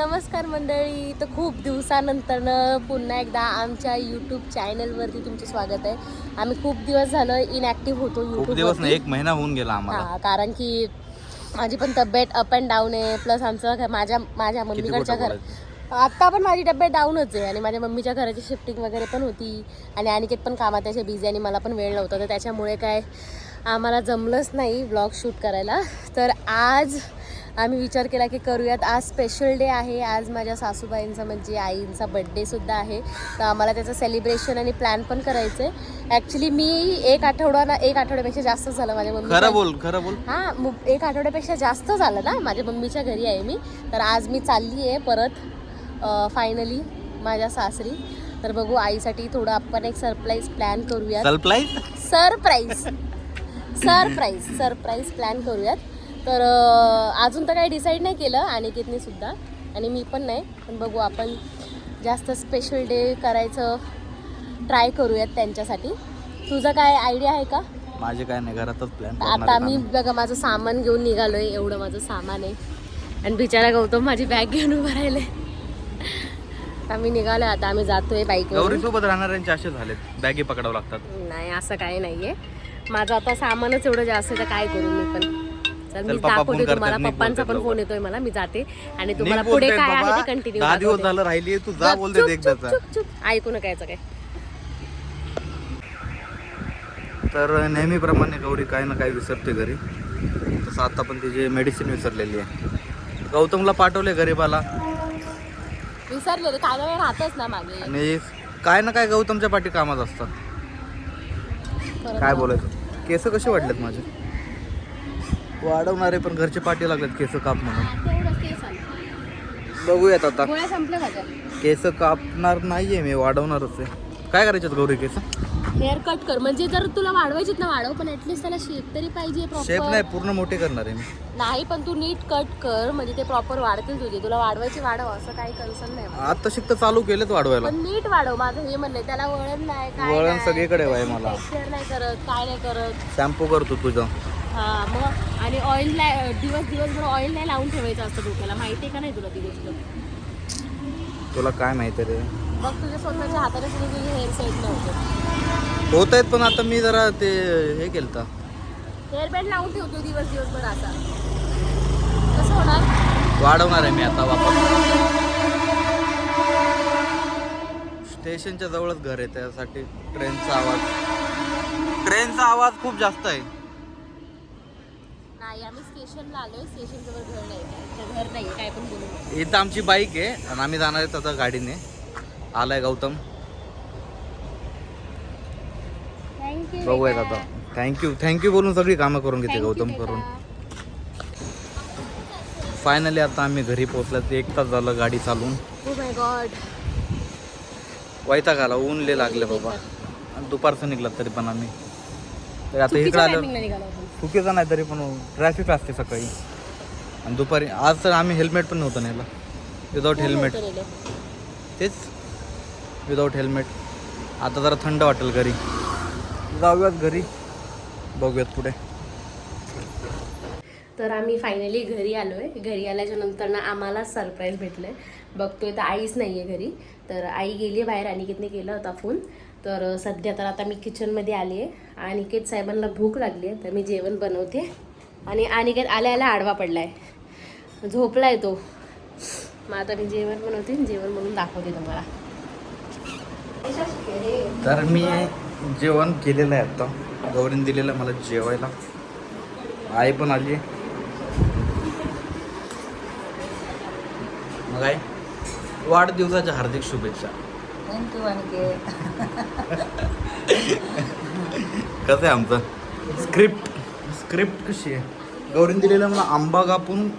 नमस्कार मंडळी. तर खूप दिवसानंतर पुन्हा एकदा आमच्या यूट्यूब चॅनलवरती तुमचं स्वागत आहे. आम्ही खूप दिवस झालं इनॅक्टिव्ह होतो खूप यूट्यूब दिवस नाही, 1 महिना होऊन गेला आम्हाला. कारण की माझी पण तब्येत अप अँड डाऊन आहे. प्लस आमचं माझ्या मम्मीकडच्या घर आत्ता पण माझी तब्येत डाऊनच आहे आणि माझ्या मम्मीच्या घराची शिफ्टिंग वगैरे पण होती आणि अनिकेत पण कामात त्याच्या बिझी आणि मला पण वेळ नव्हता. तर त्याच्यामुळे काय आम्हाला जमलंच नाही व्लॉग शूट करायला. तर आज आम्ही विचार केला की करूयात. आज स्पेशल डे आहे. आज माझ्या सासूबाईंचा म्हणजे आईंचा बड्डेसुद्धा आहे. तर आम्हाला त्याचं सेलिब्रेशन आणि प्लॅन पण करायचं आहे. ॲक्च्युली मी एक आठवड्यापेक्षा जास्त झालं माझ्या मम्मी. खरं बोल. हां, 1 आठवड्यापेक्षा जास्त झालं ना. माझ्या मम्मीच्या घरी आहे मी. तर आज मी चालली आहे परत फायनली माझ्या सासरी. तर बघू, आईसाठी थोडं आपण एक सरप्राईज प्लॅन करूयात. सरप्राईज प्लॅन करूयात. तर अजून तर काही डिसाईड नाही केलं अनिकेतने सुद्धा आणि मी पण नाही. पण बघू, आपण जास्त स्पेशल डे करायचं ट्राय करूयात त्यांच्यासाठी. तुझं काय आयडिया आहे का? माझे काय नाही, घरातच प्लॅन. आता मी बघा माझं सामान घेऊन निघालोय. एवढं माझं सामान आहे आणि बिचारा गौतम माझी बॅग घेऊन उभं राहिले. आम्ही निघालोय आता. आम्ही जातोय बाईकवर. गौरी सोबत राहणाऱ्यांचे असे झालेत, बॅगी पकडावं लागतात. नाही, असं काही नाहीये. माझं आता सामानच एवढं जास्त आहे तर काय करू मी पण. तर मी दाखवते तुम्हाला. पप्पांचा पण फोन येतोय मला. मी जाते आणि तुम्हाला पुढे काय आहे ते कंटिन्यू. 10 दिवस झालं राहिली, तू जा बोलते एकदाचा. ऐकू नका याचं काय. तर नेहमीप्रमाणे गौरी काय ना काय विसरते घरी. तसं आता पण तिची मेडिसिन विसरलेली आहे. गौतमला पाठवले गरीबाला. विसरले रे, काय वेळ राहतच ना मागे. आणि काय ना काय गौतमच्या पाठी कामात असतात. काय बोलायचं. केस कसे वाढलेत माझे? वाढवणारे पण घरचे पाठी लागलेत केस काप म्हणून. बघूयात आता. केस कापणार नाहीये मी, वाढवणारच आहे. काय करायच्यात गौरी केस? हेअर कट कर. म्हणजे जर तुला वाढवायचेत ना वाढव, पण ऍटलीस्ट त्याला शेप तरी पाहिजे. शेप नाही, पूर्ण मोठे करणार आहे मी. नाही, पण तू नीट कट कर म्हणजे ते प्रॉपर वाढतील तुझे. तुला वाढवायचे वाढव, असं काही कन्सर्न नाही. आता शिकत चालू केलेत वाढवायला. पण नीट वाढव, माझं हे म्हणणं. त्याला वळण नाही, काय वळण सगळीकडे आहे मला. टेक्स्चर नाही करत, काय नाही करत. शॅम्पू करतो तुझं. हा मग. आणि ऑइल नाही, दिवसभर ऑइल नाही लावून ठेवायचं असतं डोक्याला. माहिती आहे का नाही तुला ती गोष्ट? तुला काय माहिती रे? मग तुझ्या स्वतःच्या हाताने तुझे हेअर सेट नव्हते होत आहेत. पण आता मी जरा ते हे केलं, हेअर बँड लावून ठेवतो दिवसभर. आता कसं होणार? वाढवणार आहे मी आता वापस. स्टेशनच्या जवळच घर आहे, त्यासाठी ट्रेनचा आवाज खूप जास्त आहे. नाही, आम्ही स्टेशनला आलोय. स्टेशन जवळ घर नाही, काय पण बोलू. इथं आमची बाईक आहे आणि आम्ही जाणार आहेत आता गाडीने. आलाय गौतम. बघूयात आता. थँक्यू बोलून सगळी कामं करून घेते गौतम करून. फायनली आता आम्ही घरी पोहोचल्यात. 1 तास झालं गाडी चालवून. ओ माय गॉड, वैताग आला. ऊन लय लागले बाबा. आणि दुपारचं निघलात तरी पण आम्ही. तर आता इकडे आलो. चुकीचं नाही तरी पण ट्रॅफिक असते सकाळी. आणि दुपारी आज तर आम्ही हेल्मेट पण नव्हतं नेलं. Without helmet. तेच विदाऊट हेल्मेट. आता जरा थंड वाटेल घरी. जाऊयात घरी, बघूयात पुढे. तर आम्ही फायनली घरी आलोय. घरी आल्याच्या नंतर ना आम्हाला सरप्राईज भेटलंय. बघतोय तर आईच नाहीये घरी. तर आई गेली बाहेर. अनिकेतने केला होता फोन. तर सध्या तर आता मी किचनमध्ये आली आहे. अनिकेत साहेबांना भूक लागली आहे, तर मी जेवण बनवते. आणि अनिकेत आल्या आडवा पडलाय, झोपलाय तो. मग आता मी जेवण बनवते, जेवण बनवून दाखवते तुम्हाला. तर मी जेवण केलेलं आहे आता. गौरीने दिलेलं मला जेवायला. आई पण आली. मग आई, वाढदिवसाच्या हार्दिक शुभेच्छा. थँक्यू अनिकेत. कसं आहे आमचं स्क्रिप्ट कशी आहे? गौरीने दिलेलं मला आंबा कापून.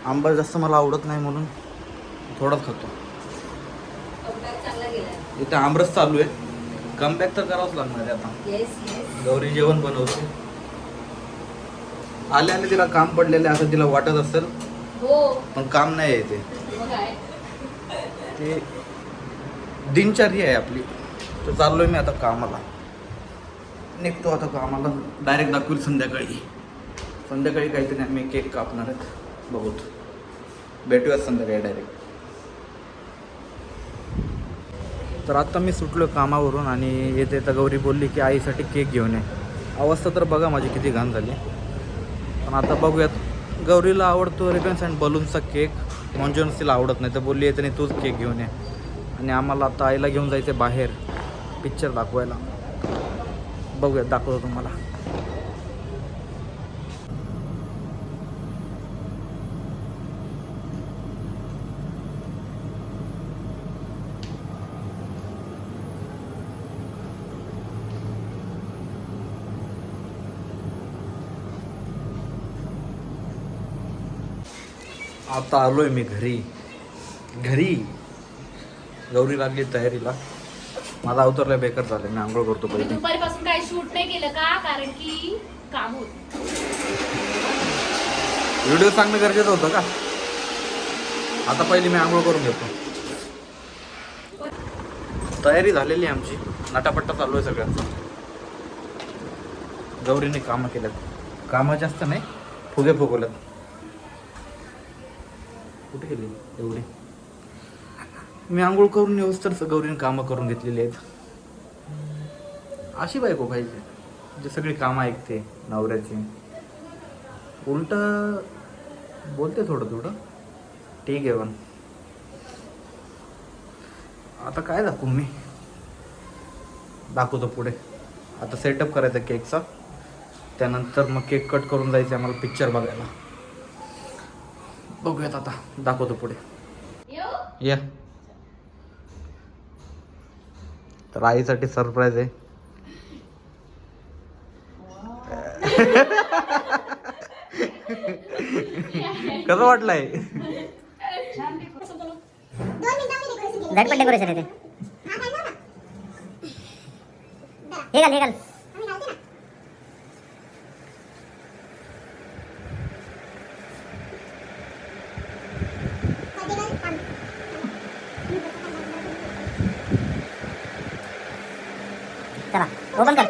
आंबा जास्त मला आवडत नाही म्हणून थोडाच खातो. इथे आमरस चालू आहे. कमबॅक तर करावंच लागणार आहे आता. गौरी जेवण बनवते. आल्याने तिला काम पडलेलं असं तिला वाटत असेल, पण काम नाही आहे ते दिनचर्या आहे आपली. तर चाललोय मी आता कामाला. निघतो आता कामाला. डायरेक्ट दाखवेल संध्याकाळी काहीतरी आम्ही केक कापणार आहेत. बघूत. भेटूया संध्याकाळी डायरेक्ट. तर आत्ता मी सुटलो कामावरून आणि येते तर गौरी बोलली की आईसाठी केक घेऊन ये. अवस्था तर बघा माझी किती घाण झाली. पण आता बघूयात. गौरीला आवडतो रिबन्स अँड बलून्सचा केक, मॉन्जोन्स तिला आवडत नाही तर बोलली येते नाही तूच केक घेऊन ये. आणि आम्हाला आता आईला घेऊन जायचं बाहेर पिक्चर दाखवायला. बघूयात, दाखवतो तुम्हाला. आता आलोय मी घरी. गौरी लागली तयारीला. माझा अवतरला बेकार झालं. मी आंघोळ करतो पहिले. दुपारीपासून काही शूट नाही केलं का? कारण की काम होत. व्हिडिओ सांगणं गरजेचं होतं का? आता पहिली मी आंघोळ करून घेतो. तयारी झालेली आहे आमची. नटापट्टा चालू आहे सगळ्यांचा. गौरीने कामं केल्यात. कामं जास्त नाही, फुगे फुगवल्यात. कुठे गेली एवढी? मी आंघोळ करून येऊस तर गौरीने कामं करून घेतलेली आहेत. अशी बायको पाहिजे जे सगळी कामं ऐकते नवऱ्याची. उलट बोलते थोडं ठीक आहे. पण आता काय दाखवतो पुढे. आता सेटअप करायचा केकचा. त्यानंतर मग केक कट करून जायचं आम्हाला पिक्चर बघायला. बघूयात आता, दाखवतो पुढे. या तर आईसाठी सरप्राईज आहे. कसं वाटलंय? झटपट डेकोरेशन आहे ते. हे घाल. चला ओपन कर.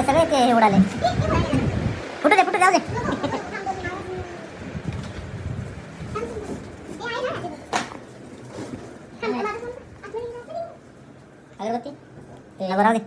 सगळे ते हे उडाले. फुटू दे जाऊ दे. अगरबत्ती ते राहू दे.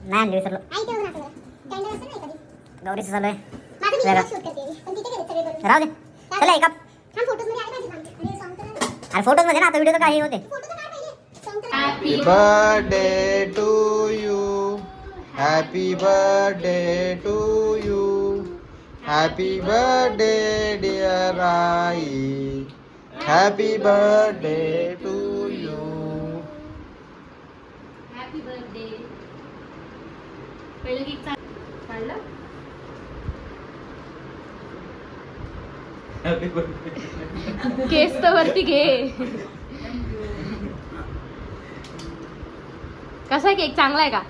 नाही आणली, विसरलो. गौरीचं चालू आहे. राहू दे. चला एका फोटोज मध्ये ना. आता व्हिडिओ तर काही होते. Happy birthday to you. Happy birthday to you. Happy birthday dear आई. Happy birthday to you. Happy birthday. पहिलं केक काढलं. Happy birthday. केस तर वरती घे. कसा आहे केक? चांगला आहे का?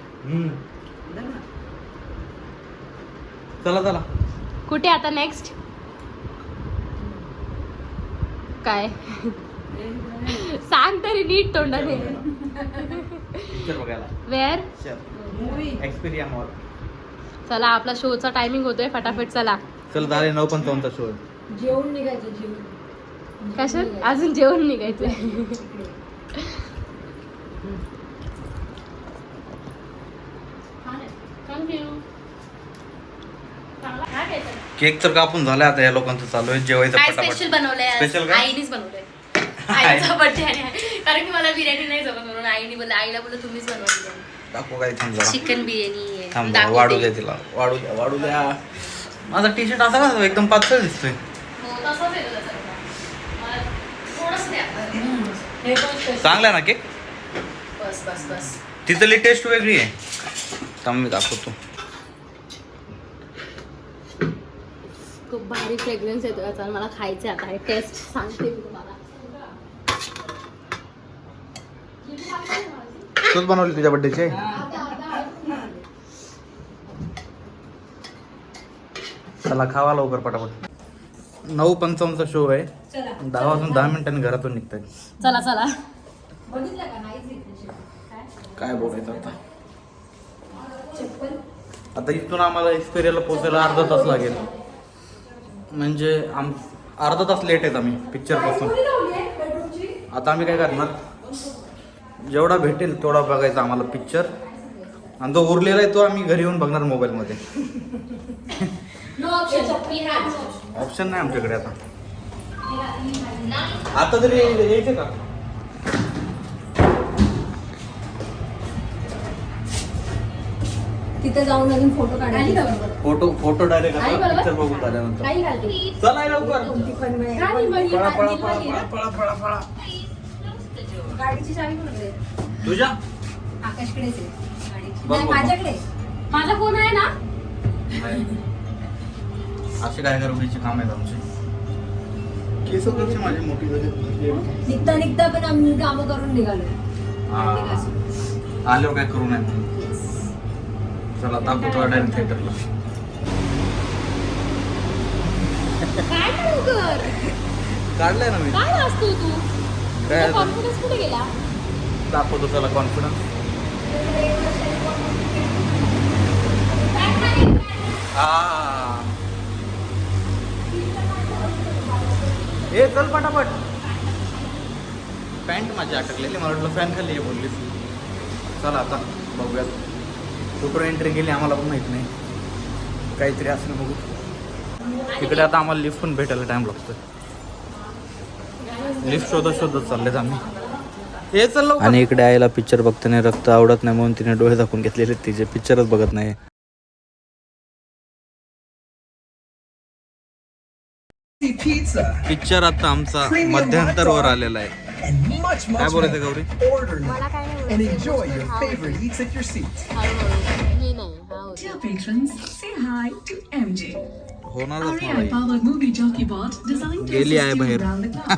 चला कुठे आता नेक्स्ट? काय सांग तरी नीट तोंडाने. पिक्चर बघायला. वेअर? Experience mall. चला, आपला शोचा टायमिंग होतोय. फटाफट चला. चल, झाले 9:55 शो. जेवण निघायचं. कसं अजून जेवण निघायचंय? केक तर कापून झालाय. आता या लोकांचं चालू आहे जेवायचं काय पटापट. स्पेशल बनवलंय? स्पेशल काय? आईनेच बनवलंय. आईचा बर्थडे आहे. कारण की मला बिर्याणी नाही जमत म्हणून आईने बोललं, आईला बोललं तुम्हीच बनवा. दाखवू काय? थांब जरा. चिकन बिर्याणी थांब जरा, वाढू द्या तिला. वाढू द्या. माझा टी शर्ट असा का एकदम पातळ दिसतोय? चांगला आहे ना केक? बस. तिथली टेस्ट वेगळी आहे. थांब मी दाखवतो. खूप भारी फ्रेग्रन्स येतो याचा. मला खायचं आता. हे टेस्ट सांगते मी तुम्हाला. तूच बनवली तुझ्या बर्थडेचे? चला खावा लवकर पटापट. 9:55 शो आहे. 10 वाजून 10 मिनिटांनी घरातून निघताय. चला काय बोलायचं आता. आता इथून आम्हाला एक्सपेरियाला पोहोचायला अर्धा तास लागेल. म्हणजे अर्धा तास लेट आहेत आम्ही पिक्चरपासून. आता आम्ही काय करणार, जेवढा भेटेल तेवढा बघायचा आम्हाला पिक्चर, आणि जो उरलेला आहे तो आम्ही घरी येऊन बघणार मोबाईलमध्ये. ऑप्शन नाही आमच्याकडे आता. आता तरी यायचं का? तिथे जाऊन अजून फोटो काढायचे. फोटो डायरेक्ट पिक्चर बघून झाल्यानंतर. चला लवकर. पळा. गाडीची चावी कुठे? तुझ्या आकाशकडेच आहे. बरोबर. माझ्याकडे माझा फोन आहे ना. असे काय करण्याचे काम आहेत आमचे. केस वगैरे माझी मोठी झाली. निघता पण आम्ही कामं करून निघालो. आल्यावर काय करू नये. चला दाखवतो डायरेक्ट थिएटरला. काय कर काढलाय ना मी. काय असतो तू? काय कॉन्फिडन्स कुठे गेला? दाखवतो चला कॉन्फिडन्स. हे चल पटापट. पॅन्ट माझी अटकलेली, मला वाटलं फॅन खाली आहे बोललीस. चला आता बघूयात. कुठून एंट्री गेली आम्हाला पण माहित नाही. काहीतरी असं बघू. तिकडे आता आम्हाला लिफ्ट पण भेटायला टाइम लागतो. लिफ्ट शोधत चाललेत आम्ही. हे चल. आणि इकडे आईला पिक्चर बघताना रक्त आवडत नाही म्हणून तिने डोळे झाकून घेतलेले. तिचे पिक्चरच बघत नाही. पिक्चर आता आमचा मध्यंतरवर आलेला आहे. काय बोलायचं गौरी? मला काय नाही and enjoy your favorite eats at your seat. मी नाही. Dear patrons, say hi to MJ. होणारच Our मला. AI-powered movie jockey bot designed to गेली आहे assist you बाहेर. around the clock.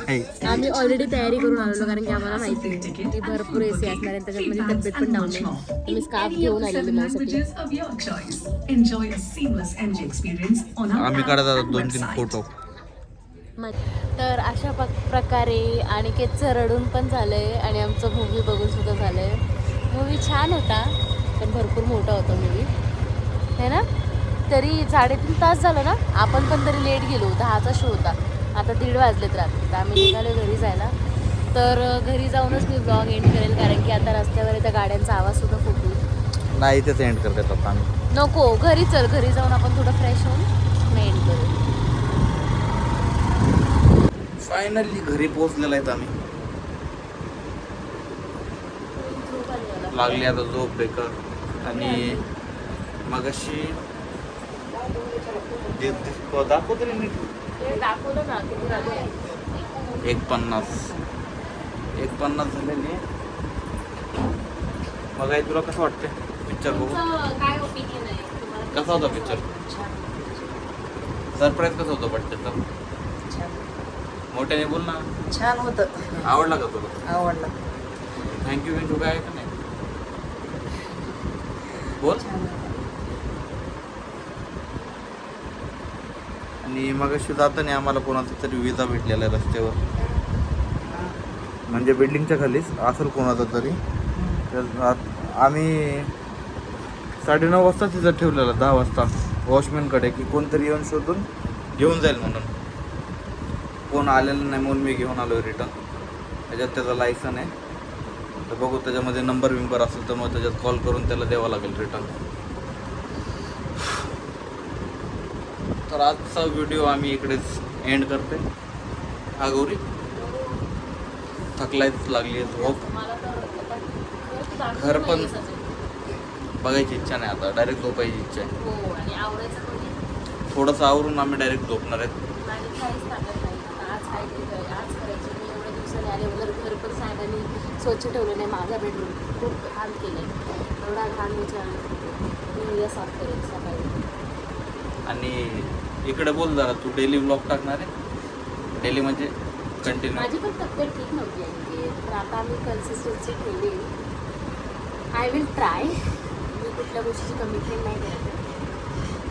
आम्ही ऑलरेडी तयारी करून आलेलो कारण की आम्हाला माहिती Free ticket की भरपूर and एसी असणार आहे. त्याच्यात माझी free तब्येत bags पण and डाऊन much आहे. more. तर मी In स्कार्फ any of घेऊन the आलेली 7 माझ्यासाठी. languages of your choice. Enjoy a seamless MJ experience on our आम्ही app काढत and 2-3 website. फोटो. तर अशा प्रकारे अनिकेतचं रडून पण झालंय आणि आमचं मूवी बघून सुद्धा झालंय. मूवी छान होता पण भरपूर मोठा होता मूवी है ना. तरी 3.5 तास झालं ना. आपण पण तरी लेट गेलो. 10चा शो होता. आता 1:30 वाजलेत रात्री. तर आम्ही निघालो घरी जायला. तर घरी जाऊनच मी ब्लॉग एंड करेल कारण की आता रस्त्यावर त्या गाड्यांचा आवाज सुद्धा खूप येईल. नाही तेच एंड करतात आता आम्ही. नको घरी चल. घरी जाऊन आपण थोडं फ्रेश होऊन एंड करू. फायनली घरी पोहोचलेला आहेत आम्ही. लागली आता झोप बेकार. आणि मग अशी दाखव तरी नीट. दाखवलं ना किती झाले. 1:50 झालेली. मग आई तुला कसं वाटते पिक्चर बघून? काय ओपिनियन आहे तुम्हाला? कसा होता पिक्चर? सरप्राईज कसं होतं पण त्याचा? मोठ्याने बोल ना. छान होतं. आवडला का तुला? आवडला. थँक्यू काय आहे का नाही बोल. आणि मग अशी जाताना आम्हाला कोणाचा तरी विजा भेटलेला आहे रस्त्यावर. म्हणजे बिल्डिंगच्या खालीच असेल कोणाचा तरी. तर आम्ही 9:30 वाजता तिथं ठेवलेला. 10 वाजता वॉचमॅनकडे की कोणतरी येऊन शोधून घेऊन जाईल म्हणून. कोण आलेलं नाही म्हणून मी घेऊन आलो रिटर्न. त्याच्यात त्याचा लायसन आहे. तर बघू त्याच्यामध्ये नंबर विंबर असेल तर मग त्याच्यात कॉल करून त्याला द्यावा लागेल रिटर्न. तर आजचा व्हिडिओ आम्ही इकडेच एंड करते. हा गौरी थकलायच लागली आहे झोप. घर पण बघायची इच्छा नाही आता. डायरेक्ट झोपायची इच्छा आहे. हो आणि आवडायचं कोणी थोडंसं आवरून आम्ही डायरेक्ट झोपणार आहेत. माझी काहीच ताकद नाही. आज काय केलं आज करायचं. मी एवढ्या दिवसाने आले वगैरे घर पण साहेबांनी स्वच्छ ठेवलं नाही. माझा बेडरूम खूप घाण केलं आहे. एवढा घाण विचार मी उद्या साफ करेन सकाळी. आणि इकडे बोल जरा तू डेली व्लॉग टाकणार आहे. डेली म्हणजे कंटिन्यू. माझी पण तब्येत ठीक नव्हती आणि तर आता मी कन्सिस्टन्सी ठेवली. I will try. मी कुठल्या गोष्टीची कमिटमेंट नाही करत.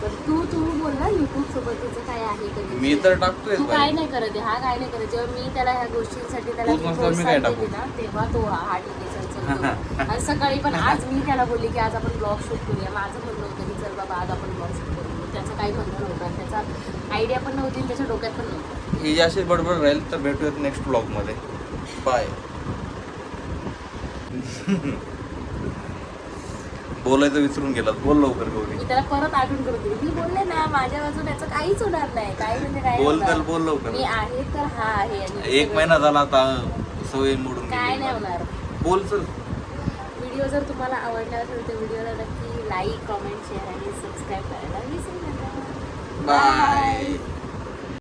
पण तू बोल ना युट्यूब सोबत तुझं काय आहे कधी मी तर टाकतोय तू काय नाही करत आहे, हा काय नाही करत. जेव्हा मी त्याला ह्या गोष्टींसाठी त्याला तूच नसल्यावर मी काय प्रोत्साहन टाकू? देते ना, तेव्हा तो हा ठीक आहे चल चल करू. आणि सकाळी पण आज मी त्याला बोलली की आज आपण ब्लॉग शूट करूया. माझं म्हणणं होतं की चल बाबा आज आपण ब्लॉग शूट करू. त्याचं काही म्हणणं नव्हतं आणि त्याचा आयडिया पण नव्हती आणि त्याच्या डोक्यात पण नव्हतं. ही अशी बडबड राहील तर भेटूयात नेक्स्ट ब्लॉगमध्ये. बाय. बोलायचं विसरून गेलात, बोल लवकर गौरी. मी त्याला परत आठवण करून दिली. मी बोलले ना माझ्या बाजून त्याचं काहीच होणार नाही. काय म्हणजे काय बोल होणार? तर बोल लवकर. मी आहे तर हा आहे आणि एक महिना झाला आता सवय मोडून काय गेली. नाही होणार. बोल चल. व्हिडिओ जर तुम्हाला आवडला असेल तर व्हिडिओला नक्की लाईक, कमेंट, शेअर आणि सबस्क्राईब करायला विसरू नका. बाय.